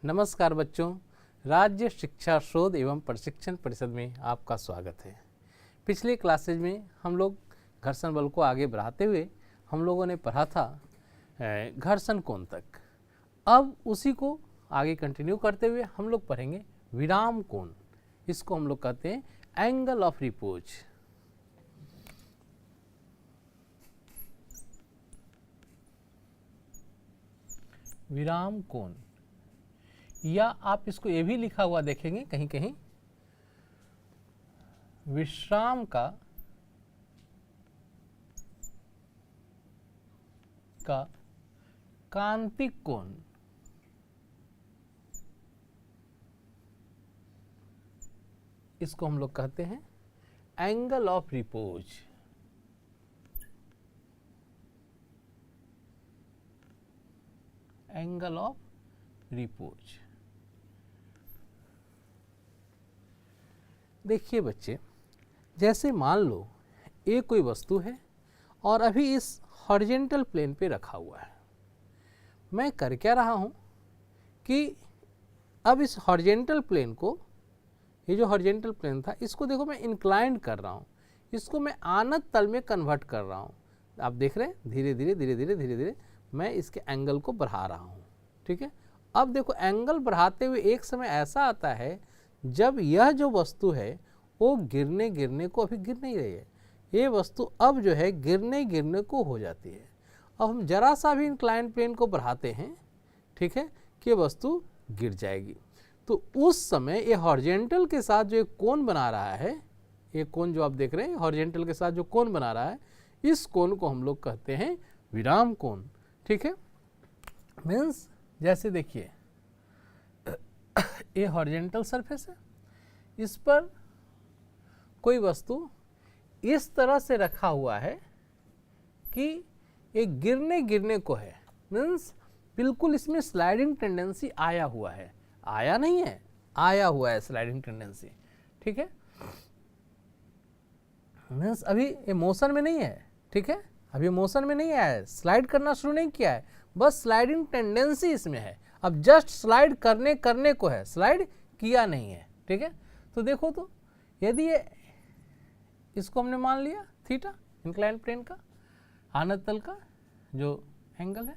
नमस्कार बच्चों, राज्य शिक्षा शोध एवं प्रशिक्षण परिषद में आपका स्वागत है। पिछले क्लासेज में हम लोग घर्षण बल को आगे बढ़ाते हुए हम लोगों ने पढ़ा था घर्षण कोण तक। अब उसी को आगे कंटिन्यू करते हुए हम लोग पढ़ेंगे विराम कोण। इसको हम लोग कहते हैं एंगल ऑफ रिपोज। विराम कोण, या आप इसको ये भी लिखा हुआ देखेंगे कहीं कहीं, विश्राम का कांतिक कोण। इसको हम लोग कहते हैं angle of repose. Angle of repose. देखिए बच्चे, जैसे मान लो ये कोई वस्तु है और अभी इस हॉरिजेंटल प्लेन पे रखा हुआ है। मैं कर क्या रहा हूँ कि अब इस हॉरिजेंटल प्लेन को, ये जो हॉरिजेंटल प्लेन था, इसको देखो मैं इंक्लाइंड कर रहा हूँ, इसको मैं आनत तल में कन्वर्ट कर रहा हूँ। आप देख रहे हैं धीरे धीरे मैं इसके एंगल को बढ़ा रहा हूँ। ठीक है, अब देखो एंगल बढ़ाते हुए एक समय ऐसा आता है जब यह जो वस्तु है वो गिरने को अभी गिर नहीं रही है, ये वस्तु अब जो है गिरने को हो जाती है। अब हम जरा सा भी इंक्लाइंड प्लेन को बढ़ाते हैं, ठीक है, कि वस्तु गिर जाएगी। तो उस समय ये हॉरिजेंटल के साथ जो एक कोण बना रहा है, ये कोण जो आप देख रहे हैं हॉरिजेंटल के साथ जो कोण बना रहा है, इस कोण को हम लोग कहते हैं विराम कोण। ठीक है, मीन्स जैसे देखिए ये हॉरिजेंटल सरफेस है, इस पर कोई वस्तु इस तरह से रखा हुआ है कि ये गिरने को है, मीन्स बिल्कुल इसमें स्लाइडिंग टेंडेंसी आया हुआ है, आया नहीं है, आया हुआ है स्लाइडिंग टेंडेंसी। ठीक है, मीन्स अभी ये मोशन में नहीं है। ठीक है, अभी मोशन में नहीं आया है, स्लाइड करना शुरू नहीं किया है, बस स्लाइडिंग टेंडेंसी इसमें है। अब जस्ट स्लाइड करने को है, स्लाइड किया नहीं है। ठीक है, तो देखो तो यदि ये इसको हमने मान लिया थीटा, इंक्लाइंड प्लेन का आनत तल का जो एंगल है,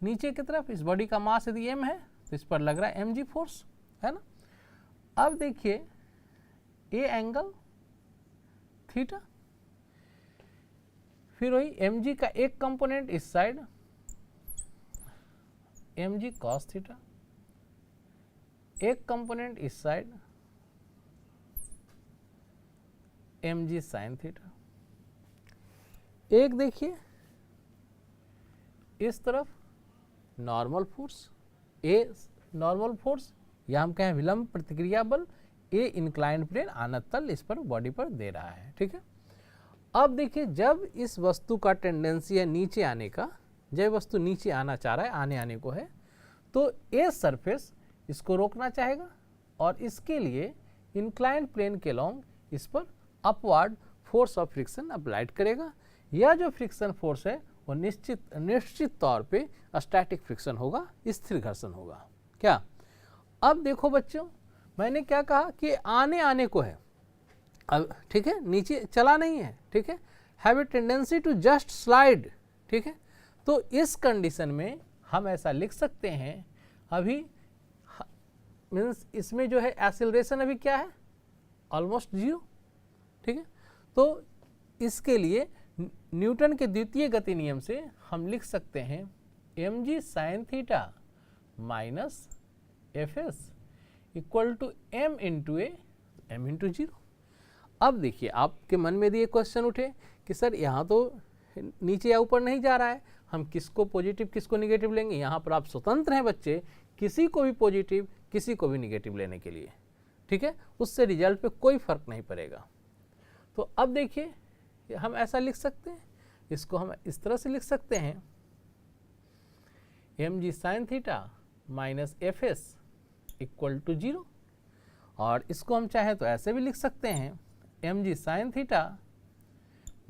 नीचे की तरफ इस बॉडी का मास यदि m है तो इस पर लग रहा है mg फोर्स, है ना। अब देखिए ये एंगल थीटा, फिर वही mg का एक कंपोनेंट इस साइड mg cos थीटा, एक कंपोनेंट इस साइड mg sin थीटा। एक देखिए इस तरफ normal force, a normal force, या हम कहें विलंब प्रतिक्रिया बल, ए इंक्लाइंड प्लेन आनत तल इस पर बॉडी पर दे रहा है। ठीक है, अब देखिए जब इस वस्तु का टेंडेंसी है नीचे आने का, जब वस्तु नीचे आना चाह रहा है, आने को है, तो ये सरफेस इसको रोकना चाहेगा और इसके लिए इंक्लाइंड प्लेन के लॉन्ग इस पर upward force of friction applied करेगा। यह जो फ्रिक्शन फोर्स है वो निश्चित तौर पे स्टैटिक फ्रिक्शन होगा, स्थिर घर्षण होगा। क्या, अब देखो बच्चों, मैंने क्या कहा कि आने को है, अब ठीक है, नीचे चला नहीं है। ठीक है, have a tendency to just slide. ठीक है, तो इस कंडीशन में हम ऐसा लिख सकते हैं, अभी मीन्स इसमें जो है एक्सीलरेशन अभी क्या है, ऑलमोस्ट 0। ठीक है, तो इसके लिए न्यूटन के द्वितीय गति नियम से हम लिख सकते हैं mg sin theta minus fs equal to m into a, m into 0। अब देखिए आपके मन में ये क्वेश्चन उठे कि सर यहाँ तो नीचे या ऊपर नहीं जा रहा है, हम किसको पॉजिटिव किसको निगेटिव लेंगे। यहाँ पर आप स्वतंत्र हैं बच्चे, किसी को भी पॉजिटिव किसी को भी निगेटिव लेने के लिए। ठीक है, उससे रिजल्ट पे कोई फर्क नहीं पड़ेगा। तो अब देखिए हम ऐसा लिख सकते हैं, इसको हम इस तरह से लिख सकते हैं mg sin theta minus fs equal to 0, और इसको हम चाहें तो ऐसे भी लिख सकते हैं mg sin theta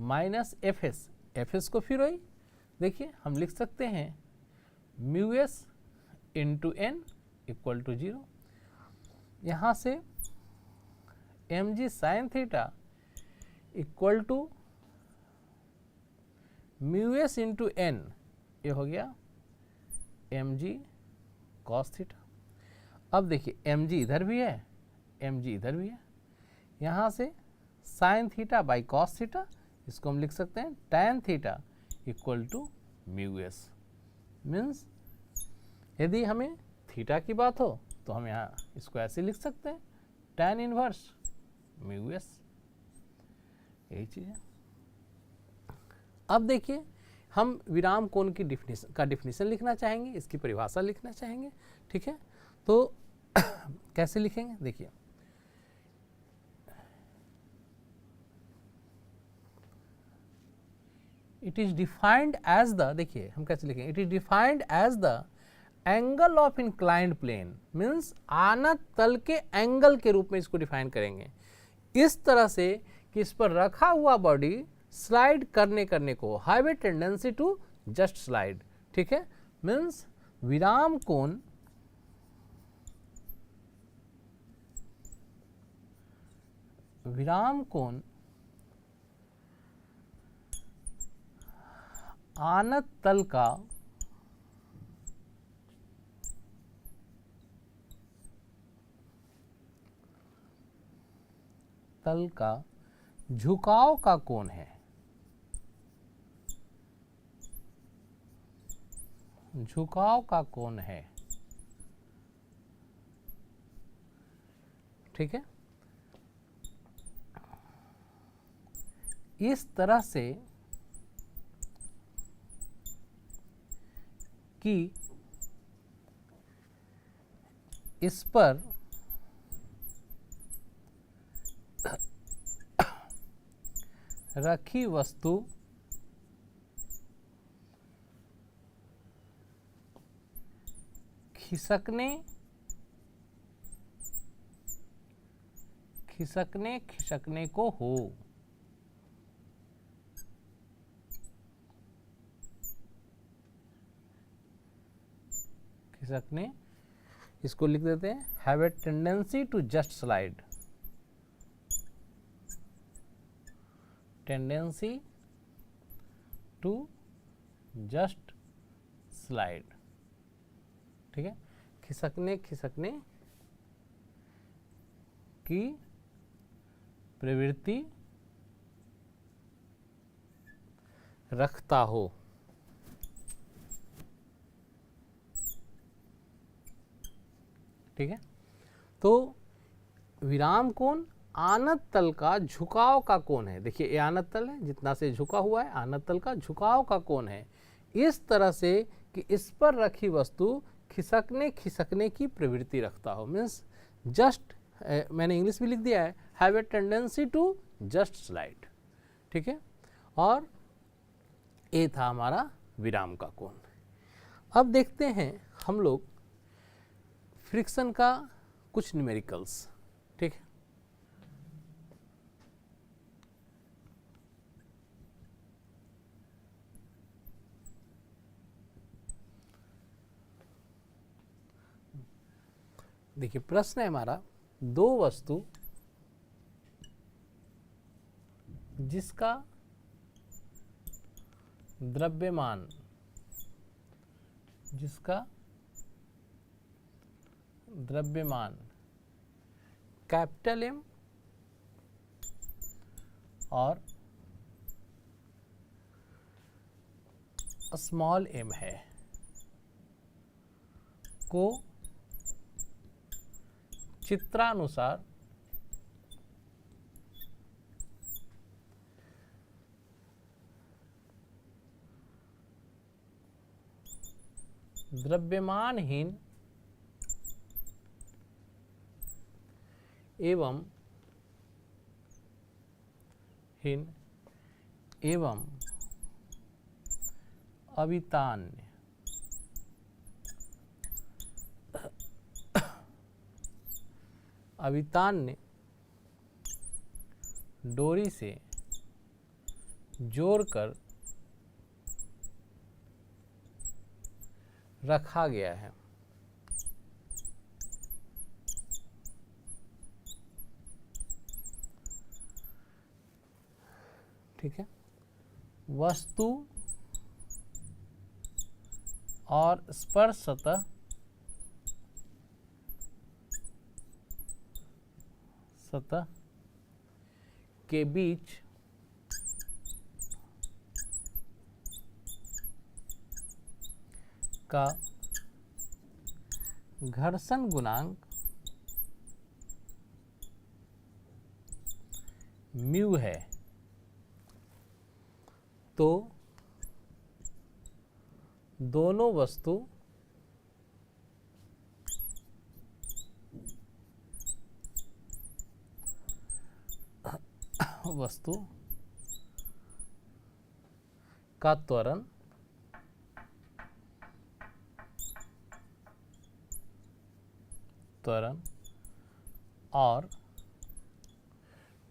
minus fs को फिर वही देखिए हम लिख सकते हैं mu s into n equal to 0। यहाँ से mg sine theta equal to mu s into n, ये हो गया mg कॉस थीटा। अब देखिए mg इधर भी है, mg इधर भी है, यहाँ से sine theta by cos theta, इसको हम लिख सकते हैं tan theta equal to mu s. Means यदि हमें थीटा की बात हो तो हम यहाँ इसको ऐसे लिख सकते हैं टैन इनवर्स म्यू एस, यही चीज़ है। अब देखिए हम विराम कोण की डिफिनीशन लिखना चाहेंगे, इसकी परिभाषा लिखना चाहेंगे, ठीक है। तो कैसे लिखेंगे, देखिए it is defined as the, देखिए हम कैसे लिखेंगे, it is defined as the angle of inclined plane, means आनत तल के एंगल के रूप में इसको डिफाइन करेंगे, इस तरह से कि इस पर रखा हुआ बॉडी स्लाइड करने को, have a tendency to just slide, ठीक है। मीन्स विराम कोण आनत तल का झुकाव का कोण है, झुकाव का कोण है, ठीक है। इस तरह से कि इस पर रखी वस्तु खिसकने को हो, खिसकने, इसको लिख देते हैं have a tendency to just slide, tendency to just slide, ठीक है। खिसकने की प्रवृत्ति रखता हो, ठीक है। तो विराम कोण आनत तल का झुकाव का कोण है, देखिए ये आनत तल है, जितना से झुका हुआ है, आनत तल का झुकाव का कोण है, इस तरह से कि इस पर रखी वस्तु खिसकने की प्रवृत्ति रखता हो। मीन्स जस्ट, मैंने इंग्लिश भी लिख दिया है, have a tendency to just slide, ठीक है। और ये था हमारा विराम का कोण। अब देखते हैं हम लोग फ्रिक्शन का कुछ न्यूमेरिकल्स, ठीक है। देखिए प्रश्न है हमारा, दो वस्तु जिसका द्रव्यमान कैपिटल M और स्मॉल m है, को चित्रानुसार द्रव्यमानहीन एवं अवितान्य डोरी से जोड़कर रखा गया है, ठीक है, वस्तु और स्पर्श सतह के बीच का घर्षण गुणांक म्यू है, तो दोनों वस्तु का त्वरण और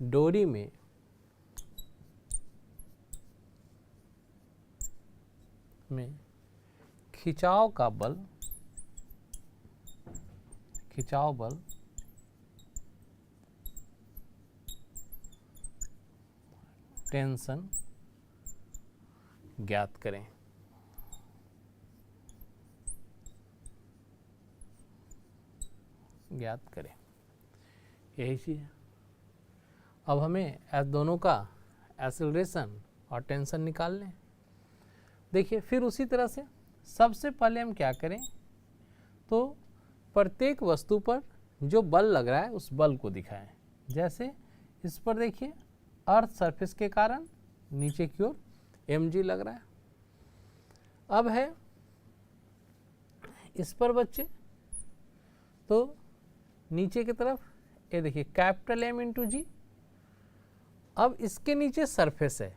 डोरी में खिंचाव बल टेंशन ज्ञात करें। यही चीज है। अब हमें दोनों का एक्सेलरेशन और टेंशन निकाल लें। देखिए, फिर उसी तरह से सबसे पहले हम क्या करें, तो प्रत्येक वस्तु पर जो बल लग रहा है उस बल को दिखाएं। जैसे इस पर देखिए, अर्थ सरफेस के कारण नीचे की ओर mg लग रहा है। अब है इस पर बच्चे, तो नीचे की तरफ ये देखिए कैपिटल M इंटू जी। अब इसके नीचे सरफेस है,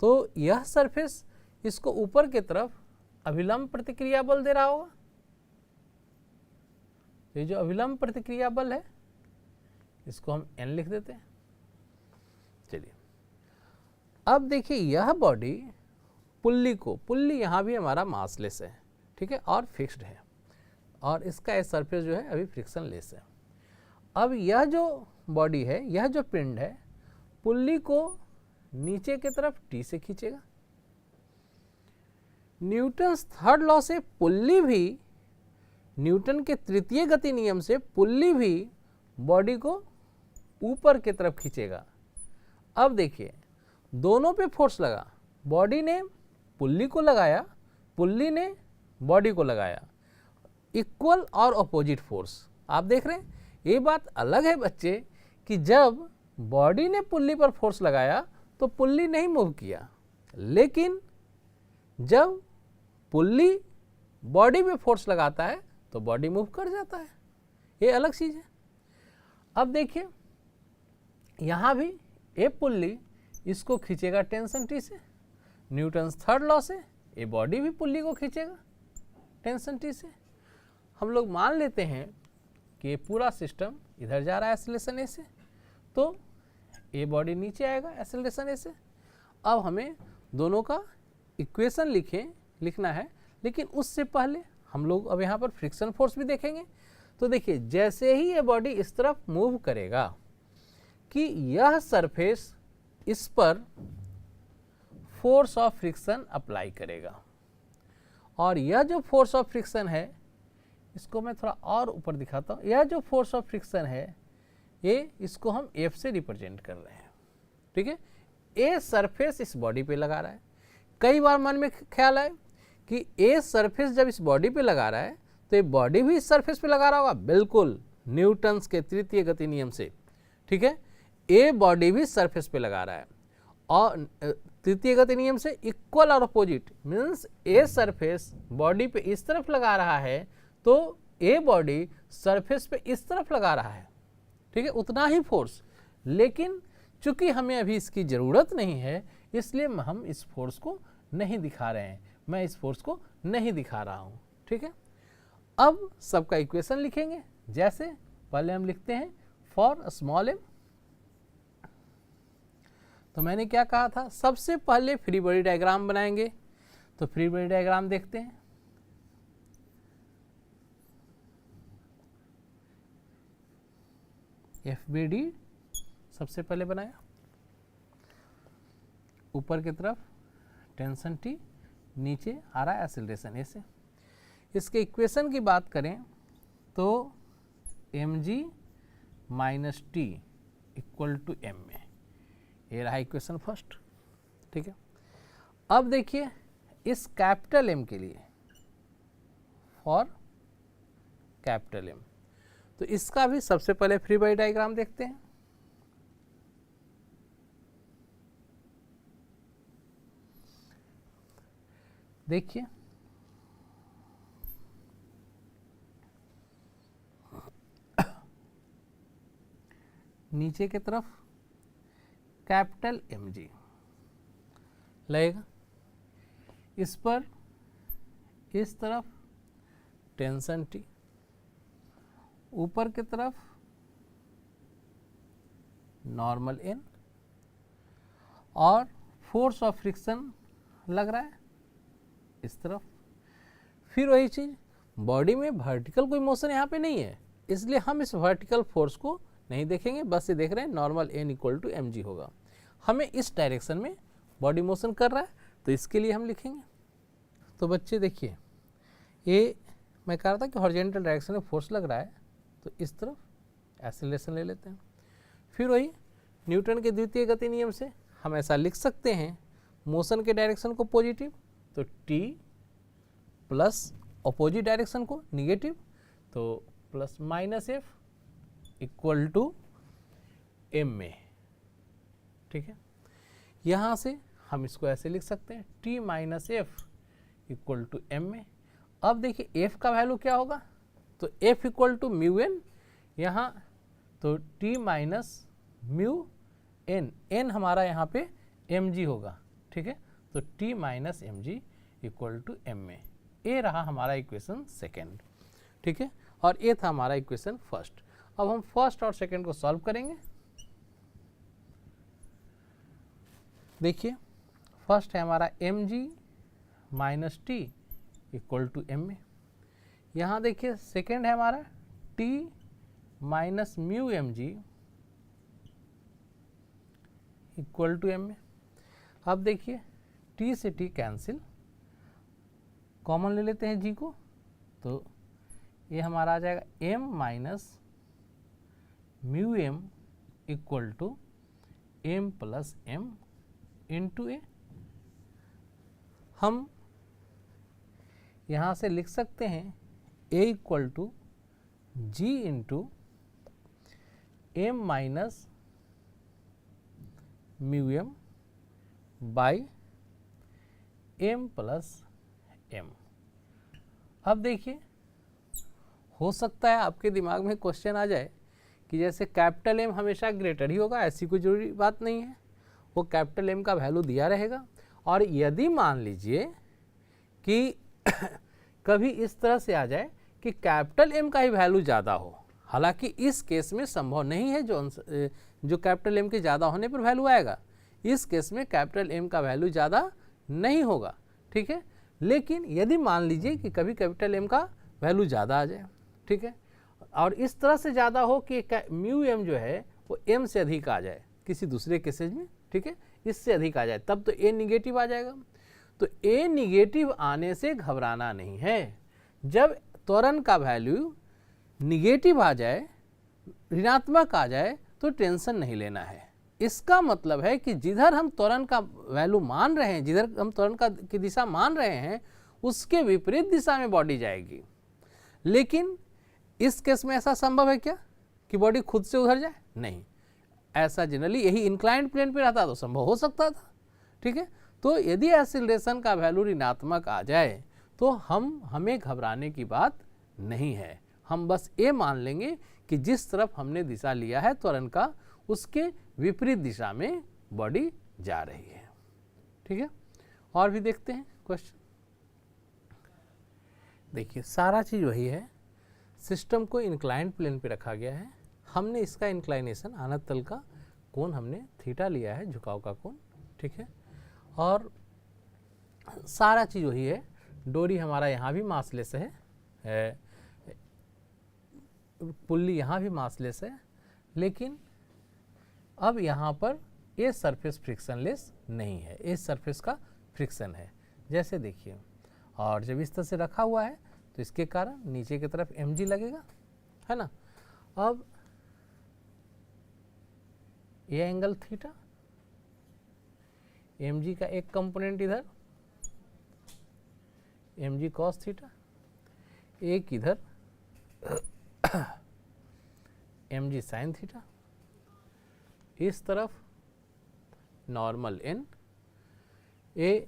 तो यह सरफेस इसको ऊपर की तरफ अभिलंब प्रतिक्रिया बल दे रहा होगा। ये जो अभिलंब प्रतिक्रिया बल है इसको हम n लिख देते हैं। चलिए, अब देखिए यह बॉडी पुल्ली यहाँ भी हमारा मासलेस है, ठीक है, और फिक्स्ड है, और इसका ये सरफेस जो है अभी फ्रिक्शन लेस है। अब यह जो बॉडी है, यह जो पिंड है, पुल्ली को नीचे की तरफ T से खींचेगा। न्यूटन्स थर्ड लॉ से पुल्ली भी, न्यूटन के तृतीय गति नियम से पुल्ली भी बॉडी को ऊपर की तरफ खींचेगा। अब देखिए, दोनों पे फोर्स लगा, बॉडी ने पुल्ली को लगाया, पुल्ली ने बॉडी को लगाया, इक्वल और अपोजिट फोर्स। आप देख रहे हैं, ये बात अलग है बच्चे कि जब बॉडी ने पुल्ली पर फोर्स लगाया तो पुल्ली नहीं मूव किया, लेकिन जब पुल्ली बॉडी पे फोर्स लगाता है तो बॉडी मूव कर जाता है। ये अलग चीज है। अब देखिए, यहां भी ये पुल्ली इसको खींचेगा टेंशन T से, न्यूटन्स थर्ड लॉ से ये बॉडी भी पुल्ली को खींचेगा टेंशन T से। हम लोग मान लेते हैं कि ये पूरा सिस्टम इधर जा रहा है एक्सेलरेशन A से, तो ये बॉडी नीचे आएगा एक्सेलरेशन A से। अब हमें दोनों का इक्वेशन लिखना है, लेकिन उससे पहले हम लोग अब यहाँ पर फ्रिक्शन फोर्स भी देखेंगे। तो देखिए, जैसे ही ये बॉडी इस तरफ मूव करेगा कि यह सरफेस इस पर फोर्स ऑफ फ्रिक्शन अप्लाई करेगा, और यह जो फोर्स ऑफ फ्रिक्शन है, इसको मैं थोड़ा और ऊपर दिखाता हूँ। यह जो फोर्स ऑफ फ्रिक्शन है, ये इसको हम F से रिप्रेजेंट कर रहे हैं, ठीक है। ए सरफेस इस बॉडी पे लगा रहा है। कई बार मन में ख्याल आए कि ए सरफेस जब इस बॉडी पे लगा रहा है तो ये बॉडी भी इस सरफेस पे लगा रहा होगा। बिल्कुल, न्यूटन्स के तृतीय गति नियम से, ठीक है, ए बॉडी भी सरफेस पे लगा रहा है, और तृतीय गति नियम से इक्वल और opposite means a surface body पे इस तरफ लगा रहा है तो ए बॉडी सरफेस पे इस तरफ लगा रहा है, ठीक है, उतना ही फोर्स। लेकिन चूंकि हमें अभी इसकी ज़रूरत नहीं है, इसलिए हम इस फोर्स को नहीं दिखा रहे हैं, मैं इस फोर्स को नहीं दिखा रहा हूँ, ठीक है। अब सबका इक्वेशन लिखेंगे। जैसे पहले हम लिखते हैं फॉर स्मॉल m। तो मैंने क्या कहा था, सबसे पहले फ्री बॉडी डायग्राम बनाएंगे। तो फ्री बॉडी डायग्राम देखते हैं। FBD सबसे पहले बनाया। ऊपर की तरफ टेंशन T, नीचे आ रहा है एक्सेलरेशन A से। इसके इक्वेशन की बात करें तो mg minus T equal to m में, ये रहा इक्वेशन फर्स्ट। ठीक है, अब देखिए इस कैपिटल M के लिए, फॉर कैपिटल M, तो इसका भी सबसे पहले फ्री बॉडी डायग्राम देखते हैं। देखिए नीचे की तरफ कैपिटल mg लगेगा, इस पर इस तरफ टेंशन T, ऊपर की तरफ नॉर्मल N और फोर्स ऑफ फ्रिक्शन लग रहा है इस तरफ। फिर वही चीज़, बॉडी में वर्टिकल कोई मोशन यहाँ पे नहीं है, इसलिए हम इस वर्टिकल फोर्स को नहीं देखेंगे, बस ये देख रहे हैं normal N equal to mg होगा। हमें इस डायरेक्शन में बॉडी मोशन कर रहा है, तो इसके लिए हम लिखेंगे। तो बच्चे देखिए, ये मैं कह रहा था कि हॉरिजॉन्टल डायरेक्शन में फोर्स लग रहा है, तो इस तरफ एक्सेलरेशन ले लेते हैं। फिर वही न्यूटन के द्वितीय गति नियम से हम ऐसा लिख सकते हैं, मोशन के डायरेक्शन को पॉजिटिव तो t प्लस अपोजिट डायरेक्शन को निगेटिव तो plus minus f equal to m में। ठीक है, यहाँ से हम इसको ऐसे लिख सकते हैं t minus F equal to m में। अब देखिए f का वैल्यू क्या होगा, तो f equal to mu N, यहाँ तो t minus mu N, n हमारा यहाँ पे mg होगा। ठीक है, तो t minus mg equal to m में, ये रहा हमारा इक्वेशन सेकेंड। ठीक है, और ये था हमारा इक्वेशन फर्स्ट। अब हम फर्स्ट और सेकेंड को सॉल्व करेंगे। देखिए फर्स्ट है हमारा mg minus T equal to m में, यहाँ देखिए सेकेंड है हमारा t minus mu mg equal to m में। अब देखिए t से t कैंसिल, कॉमन ले लेते हैं g को, तो ये हमारा आ जाएगा m minus mu m equal to m plus m into a. हम यहाँ से लिख सकते हैं a equal to g into m minus mu m by m plus m। अब देखिए हो सकता है आपके दिमाग में क्वेश्चन आ जाए कि जैसे कैपिटल M हमेशा ग्रेटर ही होगा, ऐसी कोई जरूरी बात नहीं है, वो कैपिटल M का वैल्यू दिया रहेगा। और यदि मान लीजिए कि कभी इस तरह से आ जाए कि कैपिटल M का ही वैल्यू ज़्यादा हो, हालांकि इस केस में संभव नहीं है जो कैपिटल M के ज़्यादा होने पर वैल्यू आएगा, इस केस में कैपिटल M का वैल्यू ज़्यादा नहीं होगा। ठीक है, लेकिन यदि मान लीजिए कि कभी कैपिटल M का वैल्यू ज़्यादा आ जाए, ठीक है, और इस तरह से ज़्यादा हो कि म्यू m जो है वो m से अधिक आ जाए किसी दूसरे केसेज में, ठीक है, इससे अधिक आ जाए, तब तो a निगेटिव आ जाएगा। तो a निगेटिव आने से घबराना नहीं है, जब त्वरण का वैल्यू निगेटिव आ जाए, ऋणात्मक आ जाए, तो टेंशन नहीं लेना है। इसका मतलब है कि जिधर हम त्वरण का वैल्यू मान रहे हैं, जिधर हम त्वरण की दिशा मान रहे हैं, उसके विपरीत दिशा में बॉडी जाएगी। लेकिन इस केस में ऐसा संभव है क्या कि बॉडी खुद से उधर जाए? नहीं, ऐसा जनरली यही इंक्लाइंड प्लेन पे रहता तो संभव हो सकता था। ठीक है, तो यदि एक्सीलरेशन का वैल्यू ऋणात्मक आ जाए तो हमें घबराने की बात नहीं है, हम बस ये मान लेंगे कि जिस तरफ हमने दिशा लिया है त्वरण का, उसके विपरीत दिशा में बॉडी जा रही है। ठीक है, और भी देखते हैं क्वेश्चन। देखिए सारा चीज़ वही है, सिस्टम को इंक्लाइंड प्लेन पे रखा गया है, हमने इसका इंक्लाइनेशन आनत तल का कोण हमने थीटा लिया है, झुकाव का कोण। ठीक है, और सारा चीज़ वही है, डोरी हमारा यहाँ भी मासलेस है, पुल्ली यहाँ भी मासलेस है, लेकिन अब यहाँ पर ए सरफेस फ्रिक्शनलेस नहीं है, ए सरफेस का फ्रिक्शन है। जैसे देखिए, और जब इस तरह से रखा हुआ है तो इसके कारण नीचे की तरफ mg लगेगा, है ना। अब ए एंगल थीटा, mg का एक कंपोनेंट इधर mg cos थीटा, एक इधर mg sin थीटा, इस तरफ नॉर्मल n, ए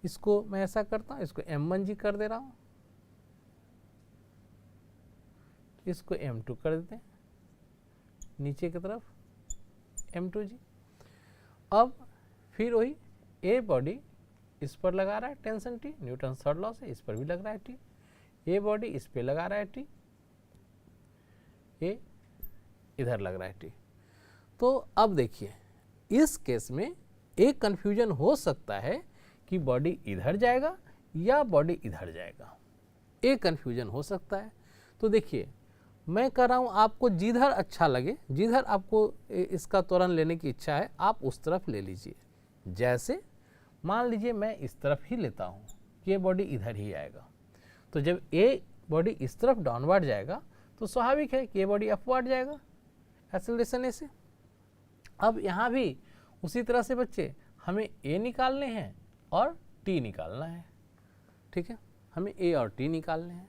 इसको मैं ऐसा करता हूँ, इसको m1g कर दे रहा हूँ, इसको m2 कर देते हैं, नीचे की तरफ m2g। अब फिर वही ए बॉडी इस पर लगा रहा है tension T, Newton third law से, इस पर भी लग रहा है टी, ए बॉडी इस पे लगा रहा है टी, ए इधर लग रहा है टी। तो अब देखिए, इस केस में एक कंफ्यूजन हो सकता है कि बॉडी इधर जाएगा या बॉडी इधर जाएगा, एक कंफ्यूजन हो सकता है। तो देखिए, मैं कह रहा हूँ आपको जिधर अच्छा लगे, जिधर आपको इसका त्वरण लेने की इच्छा है, आप उस तरफ ले लीजिए। जैसे मान लीजिए मैं इस तरफ ही लेता हूँ कि ये बॉडी इधर ही आएगा, तो जब ए बॉडी इस तरफ डाउनवर्ड जाएगा तो स्वाभाविक है कि ये बॉडी अपवर्ड जाएगा एक्सेलरेशन ए से। अब यहाँ भी उसी तरह से बच्चे हमें ए निकालने हैं और टी निकालना है, ठीक है, हमें ए और टी निकालने हैं।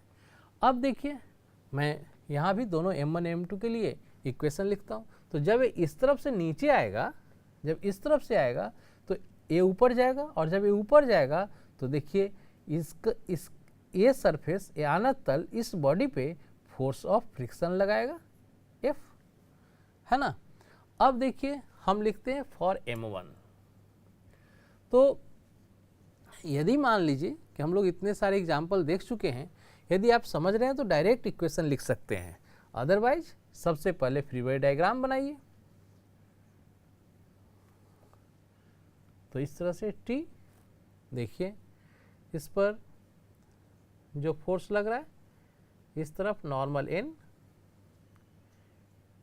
अब देखिए, मैं यहाँ भी दोनों m1 m2 के लिए इक्वेशन लिखता हूँ। तो जब ये इस तरफ से नीचे आएगा, जब इस तरफ से आएगा तो ए ऊपर जाएगा, और जब ये ऊपर जाएगा तो देखिए इस ये सरफेस, ये आनत तल इस बॉडी पे फोर्स ऑफ फ्रिक्शन लगाएगा F, है ना। अब देखिए हम लिखते हैं फॉर m1। तो यदि मान लीजिए कि हम लोग इतने सारे एग्जाम्पल देख चुके हैं, यदि आप समझ रहे हैं तो डायरेक्ट इक्वेशन लिख सकते हैं, अदरवाइज सबसे पहले फ्री बॉडी डायग्राम बनाइए। तो इस तरह से T, देखिए इस पर जो फोर्स लग रहा है, इस तरफ नॉर्मल n,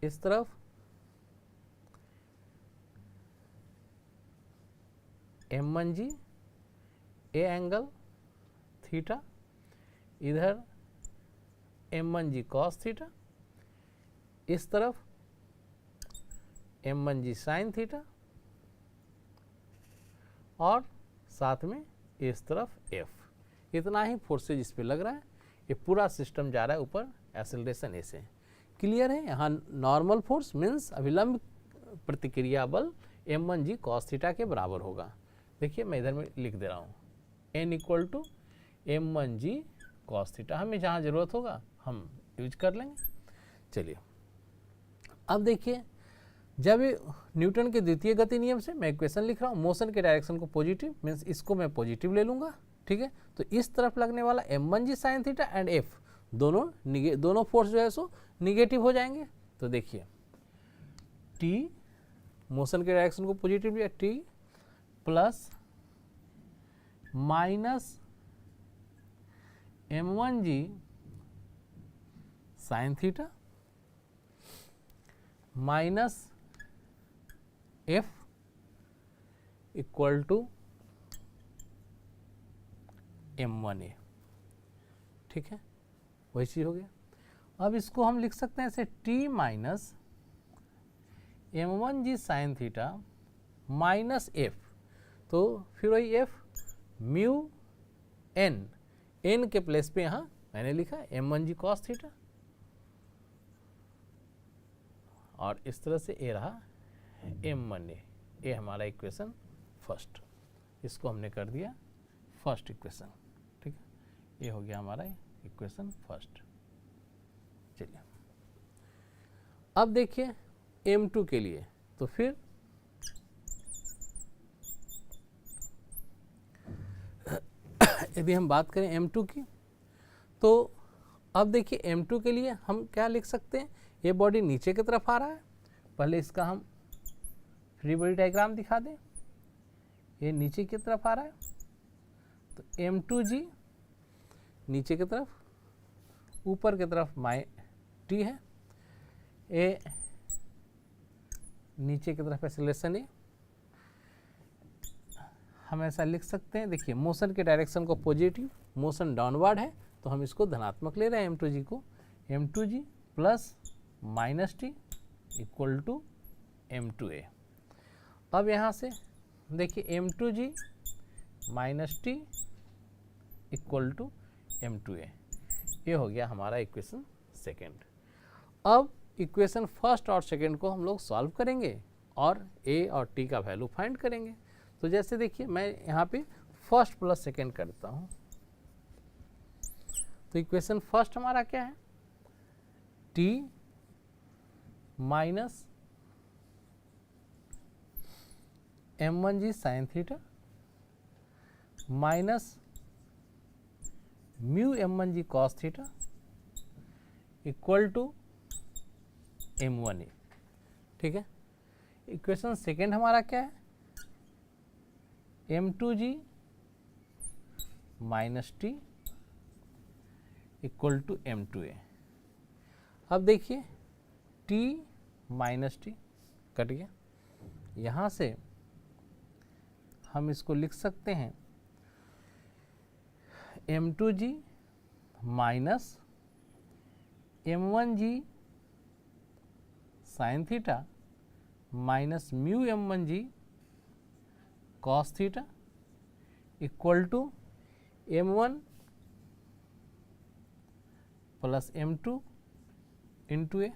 इस तरफ m1g ए एंगल थीटा, इधर m1g cos थीटा, इस तरफ m1g sin थीटा, और साथ में इस तरफ F। इतना ही फोर्सेज इस पे लग रहा है, ये पूरा सिस्टम जा रहा है ऊपर एक्सेलरेशन ए से। क्लियर है। यहाँ नॉर्मल फोर्स मीन्स अभिलंब प्रतिक्रिया बल m1g cos थीटा के बराबर होगा। देखिए मैं इधर में लिख दे रहा हूँ, n equal to m1g cos theta, हमें जहाँ ज़रूरत होगा हम यूज कर लेंगे। चलिए अब देखिए, जब न्यूटन के द्वितीय गति नियम से मैं इक्वेशन लिख रहा हूँ, मोशन के डायरेक्शन को पॉजिटिव मीन्स इसको मैं पॉजिटिव ले लूँगा, ठीक है। तो इस तरफ लगने वाला m1g sin theta and F दोनों फोर्स जो है सो निगेटिव हो जाएंगे। तो देखिए T, मोशन के डायरेक्शन को पॉजिटिव लिया, T plus minus m1g sin theta minus F equal to m1a, ठीक है, वही चीज हो गया। अब इसको हम लिख सकते हैं ऐसे T minus m1g sin theta minus F, तो फिर वही F म्यू n के प्लेस पे यहाँ मैंने लिखा m1g cos थीटा, और इस तरह से ए रहा m1a, ये हमारा इक्वेशन फर्स्ट, इसको हमने कर दिया फर्स्ट इक्वेशन, ठीक है, ये हो गया हमारा इक्वेशन फर्स्ट। चलिए अब देखिए m2 के लिए, तो फिर यदि हम बात करें m2 की, तो अब देखिए m2 के लिए हम क्या लिख सकते हैं, ये बॉडी नीचे की तरफ आ रहा है, पहले इसका हम फ्री बॉडी डायग्राम दिखा दें, ये नीचे की तरफ आ रहा है, तो m2g नीचे की तरफ, ऊपर की तरफ t है, ए नीचे की तरफ एक्सेलरेशन ए, हम ऐसा लिख सकते हैं। देखिए मोशन के डायरेक्शन को पॉजिटिव, मोशन डाउनवर्ड है तो हम इसको धनात्मक ले रहे हैं m2g को, m2g plus minus T equal to m2a। अब यहाँ से देखिए m2g minus T equal to m2a, ये हो गया हमारा इक्वेशन सेकेंड। अब इक्वेशन फर्स्ट और सेकेंड को हम लोग सॉल्व करेंगे और a और t का वैल्यू फाइंड करेंगे। तो जैसे देखिए मैं यहाँ पे फर्स्ट प्लस सेकेंड करता हूँ, तो इक्वेशन फर्स्ट हमारा क्या है, t minus m1g sine theta minus mu m1g cos theta equal to m1a। ठीक है, इक्वेशन सेकेंड हमारा क्या है, m2g minus T equal to m2a। अब देखिए t माइनस टी कट गया, यहाँ से हम इसको लिख सकते हैं m2g minus m1g sine theta minus mu m1g cos theta equal to m1 plus m2 into a.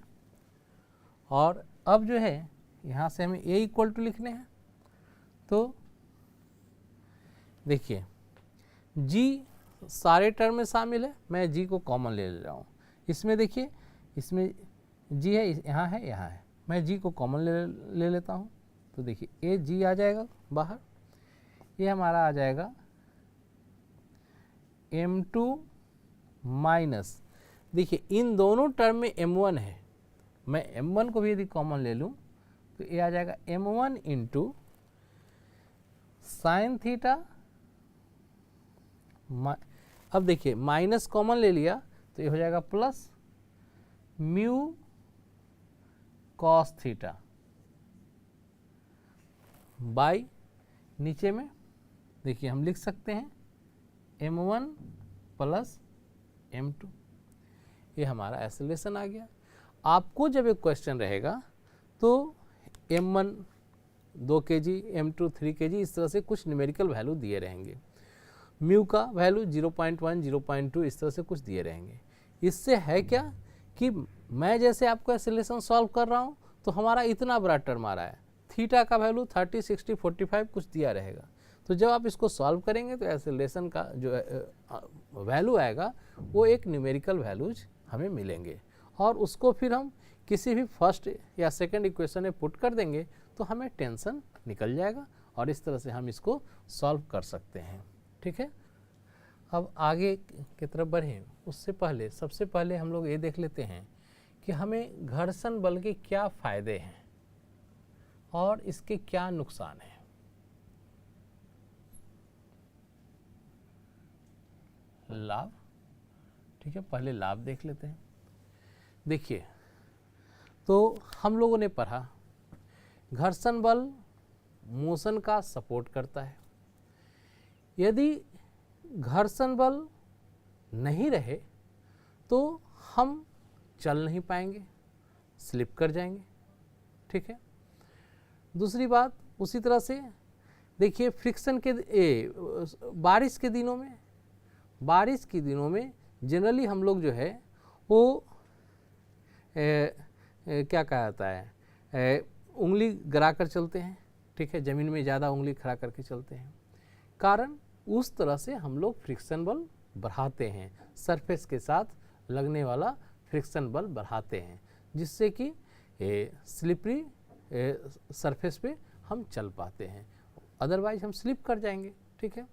और अब जो है यहाँ से हमें a इक्वल टू लिखने हैं, तो देखिए g सारे टर्म में शामिल है, मैं g को कॉमन ले रहा हूँ। इसमें देखिए इसमें g है, यहाँ है, यहाँ है, मैं g को कॉमन ले लेता हूँ। तो देखिए a g आ जाएगा बाहर, ये हमारा आ जाएगा m2 माइनस, देखिए इन दोनों टर्म में m1 है, मैं m1 को भी यदि कॉमन ले लूँ तो ये आ जाएगा m1 इंटू साइन थीटा, अब देखिए माइनस कॉमन ले लिया तो ये हो जाएगा plus mu cos theta by, नीचे में देखिए हम लिख सकते हैं m1 प्लस m2, ये हमारा एक्सेलरेशन आ गया। आपको जब एक क्वेश्चन रहेगा तो m1 2 kg, m2 3 kg, इस तरह से कुछ न्यूमेरिकल वैल्यू दिए रहेंगे, म्यू का वैल्यू 0.1 0.2 इस तरह से कुछ दिए रहेंगे। इससे है क्या कि मैं जैसे आपको एक्सेलरेशन सॉल्व कर रहा हूँ तो हमारा इतना बड़ा टर्म आ रहा है, थीटा का वैल्यू 30 60 45 कुछ दिया रहेगा, तो जब आप इसको सॉल्व करेंगे तो एक्सेलरेशन का जो वैल्यू आएगा वो एक न्यूमेरिकल वैल्यूज हमें मिलेंगे, और उसको फिर हम किसी भी फर्स्ट या सेकंड इक्वेशन में पुट कर देंगे तो हमें टेंशन निकल जाएगा, और इस तरह से हम इसको सॉल्व कर सकते हैं। ठीक है, अब आगे की तरफ बढ़ें उससे पहले सबसे पहले हम लोग ये देख लेते हैं कि हमें घर्षण बल के क्या फ़ायदे हैं और इसके क्या नुकसान हैं। लाभ, ठीक है, पहले लाभ देख लेते हैं। देखिए तो हम लोगों ने पढ़ा घर्षण बल मोशन का सपोर्ट करता है, यदि घर्षण बल नहीं रहे तो हम चल नहीं पाएंगे, स्लिप कर जाएंगे। ठीक है, दूसरी बात उसी तरह से देखिए फ्रिक्शन के बारिश के दिनों में जनरली हम लोग जो है वो क्या कहा जाता है, उंगली गिरा कर चलते हैं। ठीक है, ज़मीन में ज़्यादा उंगली खड़ा करके चलते हैं, कारण उस तरह से हम लोग फ्रिक्शन बल बढ़ाते हैं, सरफेस के साथ लगने वाला फ्रिक्शन बल बढ़ाते हैं, जिससे कि स्लिपरी सरफेस पे हम चल पाते हैं, अदरवाइज हम स्लिप कर जाएंगे। ठीक है,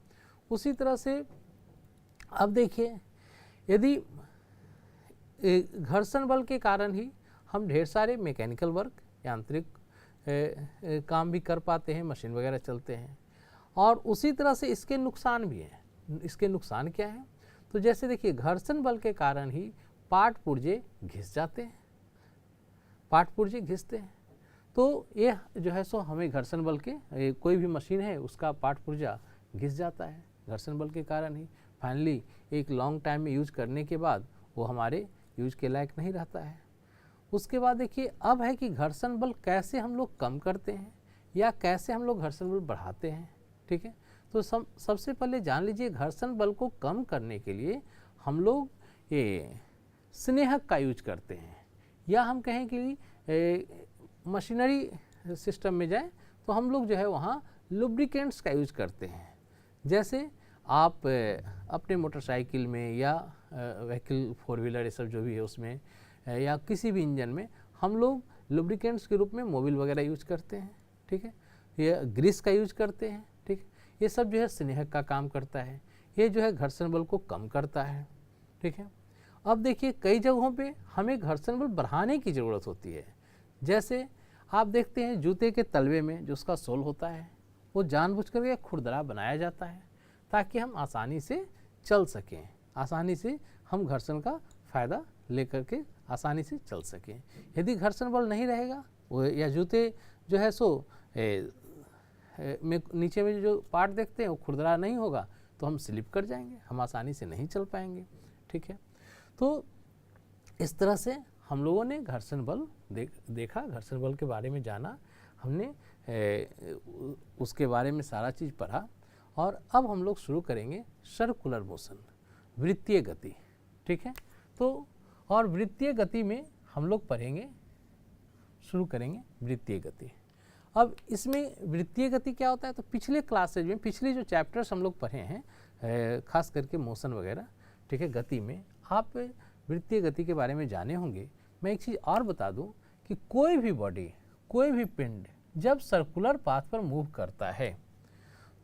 उसी तरह से अब देखिए यदि घर्षण बल के कारण ही हम ढेर सारे मैकेनिकल वर्क, यांत्रिक काम भी कर पाते हैं, मशीन वगैरह चलते हैं, और उसी तरह से इसके नुकसान भी हैं। इसके नुकसान क्या है, तो जैसे देखिए घर्षण बल के कारण ही पार्ट पुर्जे घिस जाते हैं, पार्ट पुर्जे घिसते हैं, तो ये जो है सो हमें घर्षण बल के कोई भी मशीन है उसका पार्ट पुर्जा घिस जाता है घर्षण बल के कारण ही। फाइनली एक लॉन्ग टाइम में यूज करने के बाद वो हमारे यूज के लायक नहीं रहता है। उसके बाद देखिए अब है कि घर्षण बल कैसे हम लोग कम करते हैं या कैसे हम लोग घर्षण बल बढ़ाते हैं। ठीक है, तो सबसे पहले जान लीजिए घर्षण बल को कम करने के लिए हम लोग ये स्नेहक का यूज करते हैं, या हम कहें कि मशीनरी सिस्टम में जाए तो हम लोग जो है वहाँ लुब्रिकेंट्स का यूज करते हैं। जैसे आप अपने मोटरसाइकिल में या व्हीकल 4 व्हीलर ये सब जो भी है उसमें या किसी भी इंजन में हम लोग लुब्रिकेंट्स के रूप में मोबिल वगैरह यूज करते हैं। ठीक है, ये ग्रीस का यूज करते हैं। ठीक, ये सब जो है स्नेहक का काम करता है, ये जो है घर्षण बल को कम करता है। ठीक है, अब देखिए कई जगहों पे हमें घर्षण बल बढ़ाने की ज़रूरत होती है। जैसे आप देखते हैं जूते के तलवे में जो उसका सोल होता है वो जानबूझकर के खुरदरा बनाया जाता है ताकि हम आसानी से चल सकें, आसानी से हम घर्षण का फ़ायदा लेकर के आसानी से चल सकें। यदि घर्षण बल नहीं रहेगा वो या जूते जो है सो में नीचे में जो पार्ट देखते हैं वो खुरदरा नहीं होगा तो हम स्लिप कर जाएंगे, हम आसानी से नहीं चल पाएंगे। ठीक है, तो इस तरह से हम लोगों ने घर्षण बल देखा, घर्षण बल के बारे में जाना, हमने उसके बारे में सारा चीज़ पढ़ा। और अब हम लोग शुरू करेंगे सर्कुलर मोशन, वृत्तीय गति। ठीक है, तो और वृत्तीय गति में हम लोग पढ़ेंगे, शुरू करेंगे वृत्तीय गति। अब इसमें वृत्तीय गति क्या होता है, तो पिछले क्लासेज में पिछले जो चैप्टर्स हम लोग पढ़े हैं खास करके मोशन वगैरह, ठीक है, गति में आप वृत्तीय गति के बारे में जाने होंगे। मैं एक चीज़ और बता दूं कि कोई भी बॉडी, कोई भी पिंड जब सर्कुलर पाथ पर मूव करता है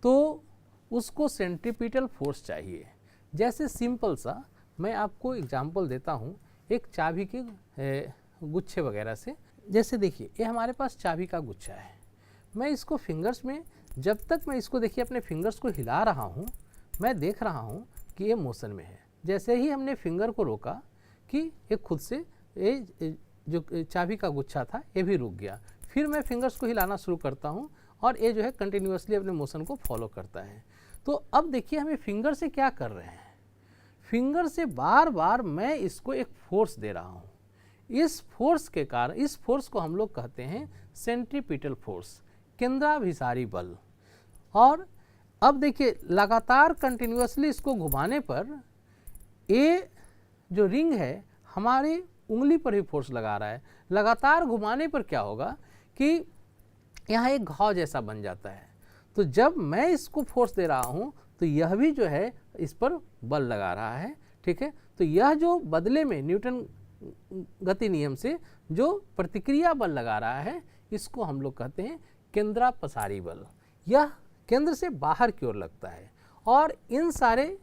तो उसको सेंट्रीपिटल फोर्स चाहिए। जैसे सिंपल सा मैं आपको एग्जांपल देता हूँ एक चाबी के गुच्छे वगैरह से। जैसे देखिए ये हमारे पास चाबी का गुच्छा है, मैं इसको फिंगर्स में जब तक मैं इसको देखिए अपने फिंगर्स को हिला रहा हूँ मैं देख रहा हूँ कि ये मोशन में है। जैसे ही हमने फिंगर को रोका कि ये खुद से ये जो चाबी का गुच्छा था ये भी रुक गया, फिर मैं फिंगर्स को हिलाना शुरू करता हूँ और ये जो है कंटिन्यूअसली अपने मोशन को फॉलो करता है। तो अब देखिए हमें फिंगर से क्या कर रहे हैं, फिंगर से बार बार मैं इसको एक फोर्स दे रहा हूँ। इस फोर्स के कारण, इस फोर्स को हम लोग कहते हैं सेंट्रीपिटल फोर्स, केंद्राभिसारी बल। और अब देखिए लगातार कंटिन्यूअसली इसको घुमाने पर ये जो रिंग है हमारी उंगली पर ही फोर्स लगा रहा है। लगातार घुमाने पर क्या होगा कि यहाँ एक घाव जैसा बन जाता है। तो जब मैं इसको फोर्स दे रहा हूँ तो यह भी जो है इस पर बल लगा रहा है। ठीक है, तो यह जो बदले में न्यूटन गति नियम से जो प्रतिक्रिया बल लगा रहा है इसको हम लोग कहते हैं केंद्रापसारी बल। यह केंद्र से बाहर की ओर लगता है। और इन सारे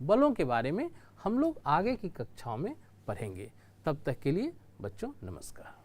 बलों के बारे में हम लोग आगे की कक्षाओं में पढ़ेंगे। तब तक के लिए बच्चों नमस्कार।